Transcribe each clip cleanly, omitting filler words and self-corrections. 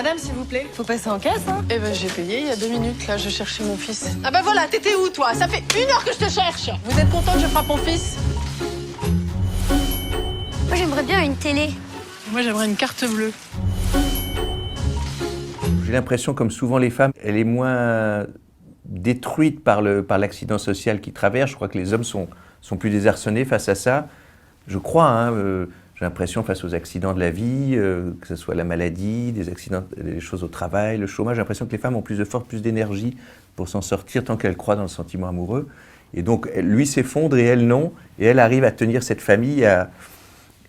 Madame, s'il vous plaît. Faut passer en caisse, hein? Eh ben, j'ai payé il y a 2 minutes, là, je cherchais mon fils. Ah bah voilà, t'étais où, toi? Ça fait 1 heure que je te cherche. Vous êtes content que je frappe mon fils? Moi, j'aimerais bien une télé. Moi, j'aimerais une carte bleue. J'ai l'impression, comme souvent les femmes, elle est moins détruite par l'accident social qui traverse. Je crois que les hommes sont plus désarçonnés face à ça. Je crois, hein, j'ai l'impression face aux accidents de la vie, que ce soit la maladie, des accidents, des choses au travail, le chômage, j'ai l'impression que les femmes ont plus de force, plus d'énergie pour s'en sortir tant qu'elles croient dans le sentiment amoureux. Et donc, lui s'effondre et elle non. Et elle arrive à tenir cette famille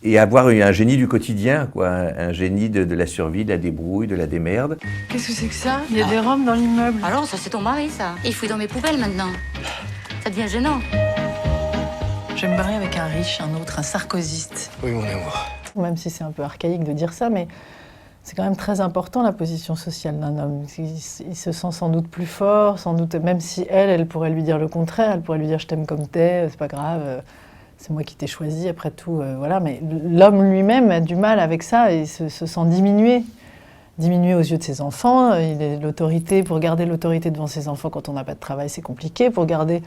et avoir un génie du quotidien, quoi, un génie de la survie, de la débrouille, de la démerde. Qu'est-ce que c'est que ça? Il y a des robes dans l'immeuble. Alors, ça, c'est ton mari, ça. Il fouille dans mes poubelles, maintenant. Ça devient gênant. Je vais me marier avec un riche, un autre, un sarkozyste. Oui, mon amour. Même si c'est un peu archaïque de dire ça, mais c'est quand même très important la position sociale d'un homme. Il se sent sans doute plus fort, sans doute, même si elle pourrait lui dire le contraire, elle pourrait lui dire je t'aime comme t'es, c'est pas grave, c'est moi qui t'ai choisi, après tout, voilà. Mais l'homme lui-même a du mal avec ça et se sent diminué aux yeux de ses enfants. Il a l'autorité, pour garder l'autorité devant ses enfants quand on n'a pas de travail, c'est compliqué. Pour garder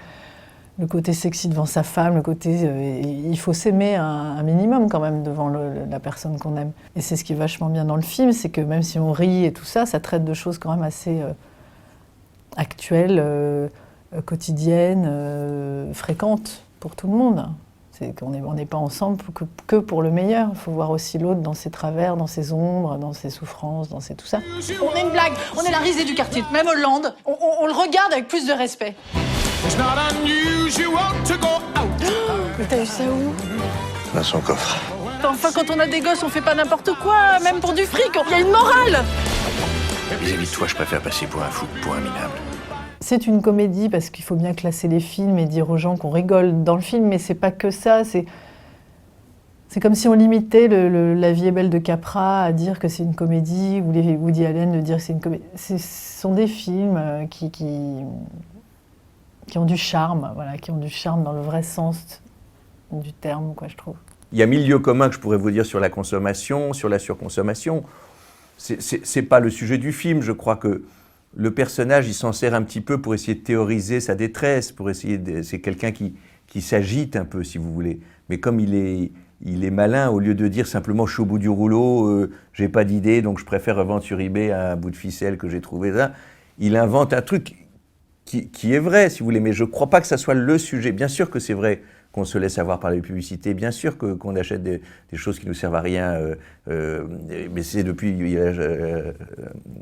le côté sexy devant sa femme, le côté... il faut s'aimer un minimum quand même devant la personne qu'on aime. Et c'est ce qui est vachement bien dans le film, c'est que même si on rit et tout ça, ça traite de choses quand même assez actuelles, quotidiennes, fréquentes pour tout le monde. C'est qu'on n'est pas ensemble que pour le meilleur. Il faut voir aussi l'autre dans ses travers, dans ses ombres, dans ses souffrances, dans ses tout ça. On est une blague, on est la risée du quartier. Même Hollande, on le regarde avec plus de respect. Mais t'as eu ça où? Dans son coffre. Enfin, quand on a des gosses, on fait pas n'importe quoi, même pour du fric. Il y a une morale. Vis-à-vis de toi, je préfère passer pour un fou que pour un minable. C'est une comédie parce qu'il faut bien classer les films et dire aux gens qu'on rigole dans le film, mais c'est pas que ça. C'est comme si on limitait La vie est belle de Capra à dire que c'est une comédie, ou les Woody Allen de dire que c'est une comédie. Ce sont des films qui ont du charme, voilà, qui ont du charme dans le vrai sens du terme, quoi, je trouve. Il y a 1000 lieux communs que je pourrais vous dire sur la consommation, sur la surconsommation. C'est pas le sujet du film. Je crois que le personnage, il s'en sert un petit peu pour essayer de théoriser sa détresse, pour essayer c'est quelqu'un qui s'agite un peu, si vous voulez. Mais comme il est malin, au lieu de dire simplement je suis au bout du rouleau, j'ai pas d'idée, donc je préfère revendre sur eBay un bout de ficelle que j'ai trouvé là, il invente un truc qui est vrai, si vous voulez, mais je crois pas que ça soit le sujet. Bien sûr que c'est vrai qu'on se laisse avoir par les publicités, bien sûr qu'on achète des choses qui nous servent à rien, mais c'est depuis la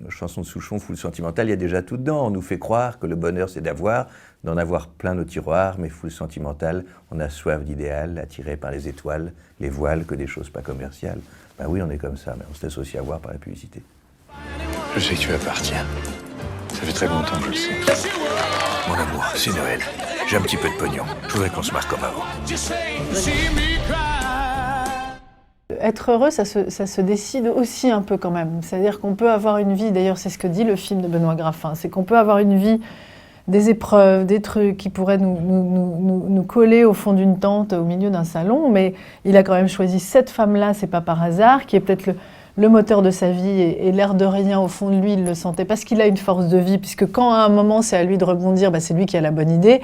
chanson de Souchon, Foule sentimentale, il y a déjà tout dedans. On nous fait croire que le bonheur c'est d'en avoir plein nos tiroirs, mais Foule sentimentale, on a soif d'idéal, attiré par les étoiles, les voiles, que des choses pas commerciales. Ben oui, on est comme ça, mais on se laisse aussi avoir par la publicité. Je sais que tu m'appartiens. Ça fait très longtemps que je le sais. Mon amour, c'est Noël. J'ai un petit peu de pognon. Je voudrais qu'on se marre comme avant. Être heureux, ça se décide aussi un peu quand même. C'est-à-dire qu'on peut avoir une vie, d'ailleurs c'est ce que dit le film de Benoît Graffin, c'est qu'on peut avoir une vie, des épreuves, des trucs qui pourraient nous coller au fond d'une tente, au milieu d'un salon, mais il a quand même choisi cette femme-là, c'est pas par hasard, qui est peut-être le moteur de sa vie et l'air de rien, au fond de lui, il le sentait parce qu'il a une force de vie, puisque quand à un moment c'est à lui de rebondir, c'est lui qui a la bonne idée.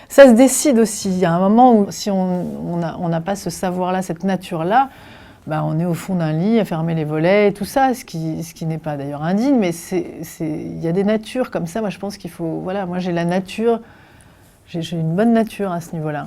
Ça se décide aussi. Il y a un moment où si on n'a pas ce savoir-là, cette nature-là, on est au fond d'un lit à fermer les volets et tout ça, ce qui n'est pas d'ailleurs indigne, mais il y a des natures comme ça. Moi je pense qu'il faut, voilà, moi j'ai la nature, j'ai une bonne nature à ce niveau-là.